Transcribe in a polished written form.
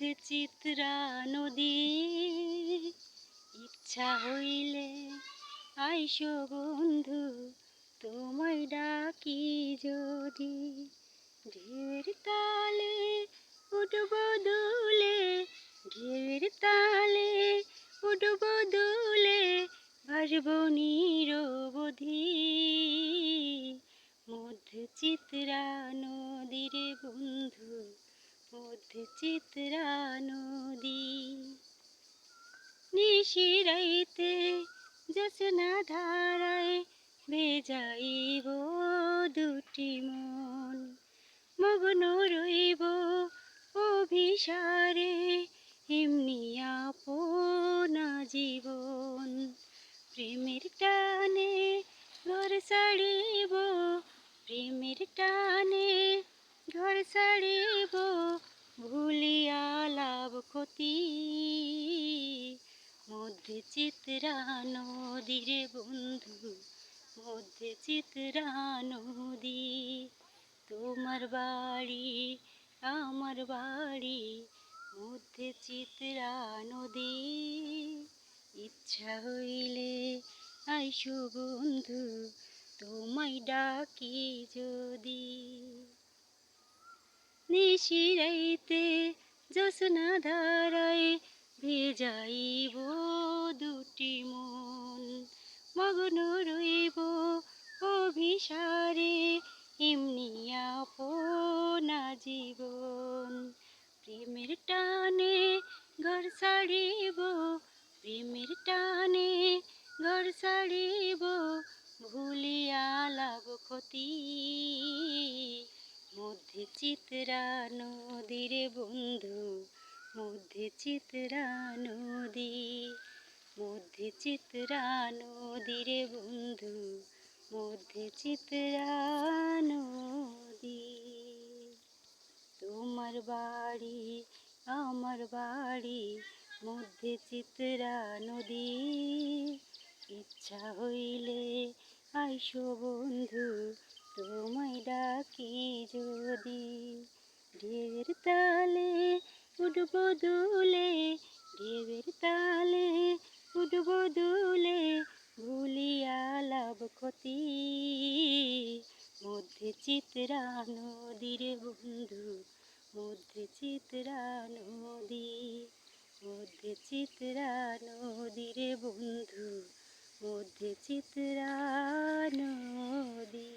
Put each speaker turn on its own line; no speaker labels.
মধ্যে চিত্রা নদী, ইচ্ছা হইলে আইসো বন্ধু, তোমায় ডাকি যদি। ঢেউয়ের তালে উঠব দুলে, ঢেউয়ের তালে উঠব দুলে, ভাসব নিরবধি। মধ্যে চিত্রা নদীর বন্ধু, মধ্যে চিত্রা নদী। নিশিরাইতে জোছনা ধারায় ভেজাইব দুটি মন, মগ্ন রইব অভিসারে এমনি আপনা জীবন। প্রেমের টানে ঘর ছাড়িব, প্রেমের টানে ঘর ছাড়িব, ভুলিয়া লাভ ক্ষতি। মধ্যে চিত্রা নদীর বন্ধু, মধ্যে চিত্রা নদী। তোমার বাড়ি আমার বাড়ি, মধ্যে চিত্রা নদী। ইচ্ছা হইলে আইসো বন্ধু, তোমায় ডাকি যদি। নিশিরাইতে জোছনা ধারায় ভেজাইব দুটি মন, মগ্ন রইব অভিসারে এমনি আপনা জীবন। প্রেমের টানে ঘর ছাড়িব, প্রেমের টানে ঘর ছাড়িব, ভুলিয়া লাভ ক্ষতি। মধ্যে চিত্রা নদীর বন্ধু, মধ্যে চিত্রা নদী, মধ্যে চিত্রা নদীর বন্ধু, মধ্যে চিত্রা নদী। তোমার বাড়ি আমার বাড়ি, মধ্যে চিত্রা নদী। ইচ্ছা হইলে আইসো বন্ধু, তোমায় ডাকি যদি। ঢেউয়ের তালে উঠব দুলে, ঢেউয়ের তালে উঠব দুলে, ভুলিয়া লাভ ক্ষতি। মধ্যে চিত্রা নদীর বন্ধু, মধ্যে চিত্রা নদী, মধ্যে চিত্রা নদীর বন্ধু, মধ্যে চিত্রা নদী।